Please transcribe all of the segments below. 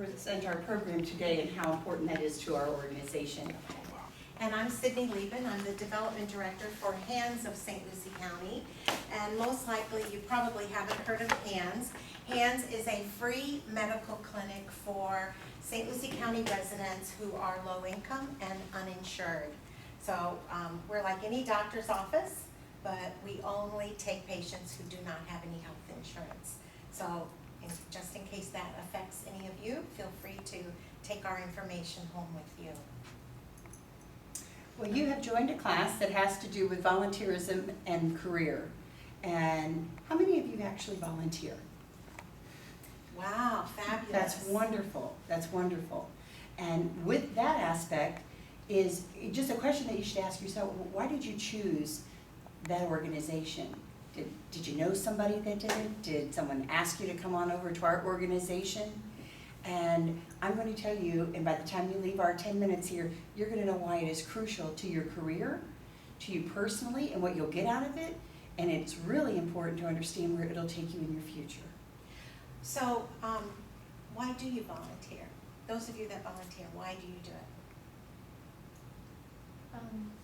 present our program today and how important that is to our organization. And I'm Sydney Liebman. I'm the Development Director for HANDS of St. Lucie County. And most likely you probably haven't heard of HANDS. HANDS is a free medical clinic for St. Lucie County residents who are low income and uninsured. So we're like any doctor's office, but we only take patients who do not have any health insurance. So just in case that affects any of you, feel free to take our information home with you. Well, you have joined a class that has to do with volunteerism and career. And how many of you actually volunteer? Wow, fabulous. That's wonderful. That's wonderful. And with that aspect is just a question that you should ask yourself, why did you choose that organization? Did you know somebody that did it? Did someone ask you to come on over to our organization? And I'm going to tell you, and by the time you leave our 10 minutes here, you're going to know why it is crucial to your career, to you personally, and what you'll get out of it. And it's really important to understand where it'll take you in your future. So, why do you volunteer? Those of you that volunteer, why do you do it?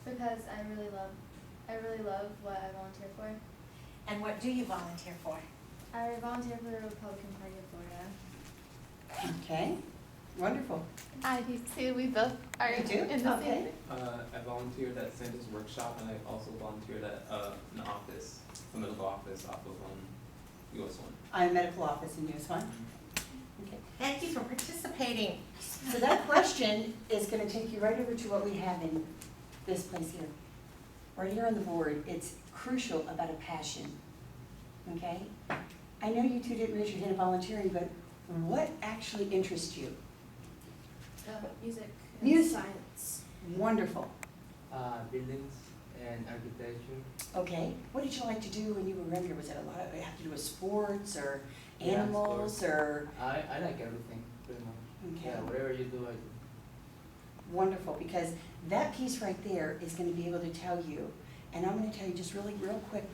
Because I really love what I volunteer for. And what do you volunteer for? I volunteer for the Republican Party of Florida. Okay, wonderful. I do too. We both are You do? in the Okay. same. I volunteered at Santa's workshop, and I also volunteered at an office, a medical office off of US 1. I'm medical office in US 1. Okay. Thank you for participating. So that question is going to take you right over to what we have in this place here. Right here on the board, it's crucial about a passion, okay? I know you two didn't raise your hand in volunteering, but what actually interests you? Music. Music. Science. Wonderful. Buildings and architecture. Okay, what did you like to do when you were younger? Was it a lot of, it have to do with sports or Yeah, animals sports. or? I like everything pretty much. Okay. Yeah, whatever you do, I do. Wonderful, because that piece right there is going to be able to tell you, and I'm going to tell you just really real quick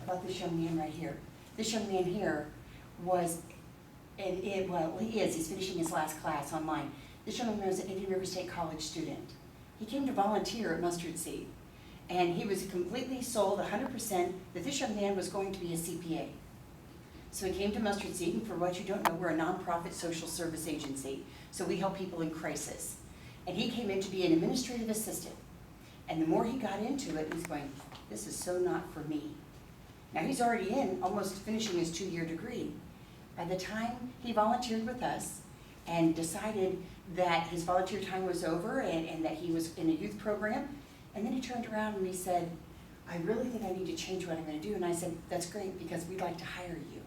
about this young man right here. This young man here was, he's finishing his last class online. This young man was an Indian River State College student. He came to volunteer at Mustard Seed, and he was completely sold 100% that this young man was going to be a CPA. So he came to Mustard Seed, and for what you don't know, we're a nonprofit social service agency, so we help people in crisis. And he came in to be an administrative assistant. And the more he got into it, he's going, this is so not for me. Now he's already in, almost finishing his 2-year degree. By the time he volunteered with us and decided that his volunteer time was over and that he was in a youth program, and then he turned around and he said, I really think I need to change what I'm going to do. And I said, that's great, because we'd like to hire you,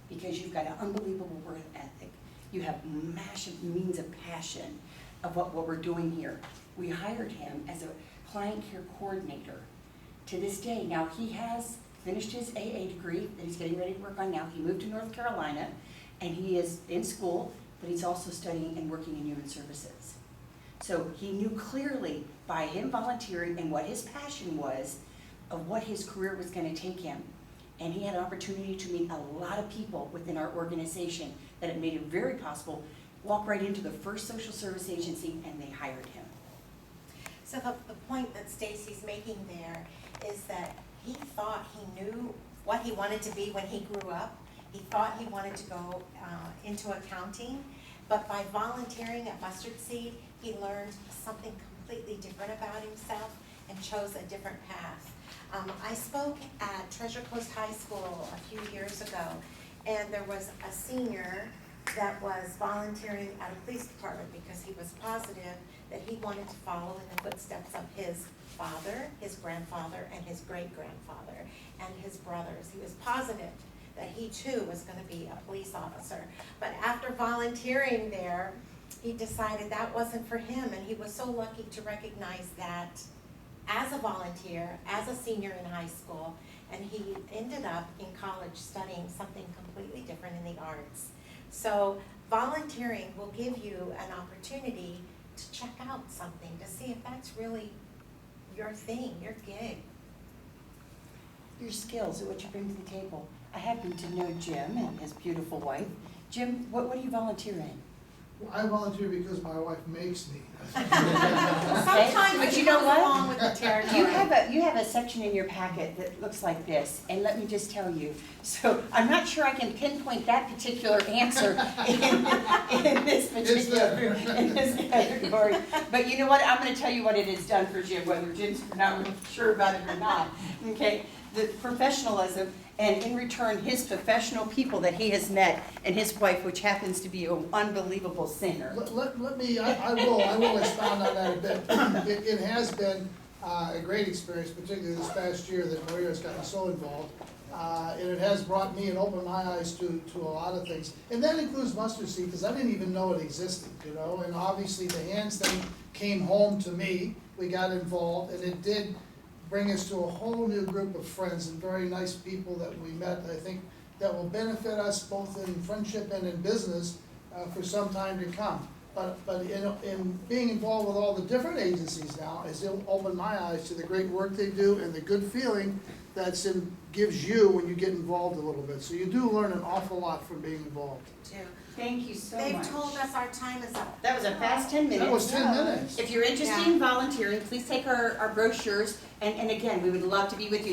because you've got an unbelievable work ethic. You have massive means of passion of what we're doing here. We hired him as a client care coordinator. To this day, now he has finished his AA degree that he's getting ready to work on now. He moved to North Carolina, and he is in school, but he's also studying and working in human services. So he knew clearly by him volunteering and what his passion was of what his career was going to take him. And he had an opportunity to meet a lot of people within our organization that it made it very possible, walk right into the first social service agency, and they hired him. So the point that Stacy's making there is that he thought he knew what he wanted to be when he grew up. He thought he wanted to go into accounting, but by volunteering at Mustard Seed, he learned something completely different about himself and chose a different path. I spoke at Treasure Coast High School a few years ago, and there was a senior that was volunteering at a police department because he was positive that he wanted to follow in the footsteps of his father, his grandfather, and his great-grandfather, and his brothers. He was positive that he too was going to be a police officer. But after volunteering there, he decided that wasn't for him, and he was so lucky to recognize that as a volunteer, as a senior in high school, and he ended up in college studying something completely different in the arts. So volunteering will give you an opportunity to check out something, to see if that's really your thing, your gig. Your skills are what you bring to the table. I happen to know Jim and his beautiful wife. Jim, what do you volunteer in? I volunteer because my wife makes me. Sometimes But it you know comes what? along with the territory. You have a section in your packet that looks like this, and let me just tell you, so I'm not sure I can pinpoint that particular answer in this particular, in this category. But you know what, I'm gonna tell you what it has done for Jim, whether Jim's not really sure about it or not, okay? The professionalism, and in return, his professional people that he has met, and his wife, which happens to be an unbelievable singer. Let me, I will expound on that a bit. It has been a great experience, particularly this past year that Maria's gotten so involved. And it has brought me and opened my eyes to a lot of things. And that includes mustard seed, because I didn't even know it existed, you know? And obviously the hands thing came home to me. We got involved, and it did bring us to a whole new group of friends and very nice people that we met, I think, that will benefit us both in friendship and in business for some time to come. But in being involved with all the different agencies now, has opened my eyes to the great work they do and the good feeling that's gives you when you get involved a little bit. So you do learn an awful lot from being involved. Too. Thank you so much. They've told us our time is up. That was a fast 10 minutes. That was 10 minutes. If you're interested in volunteering, please take our brochures, and again, we would love to be with you.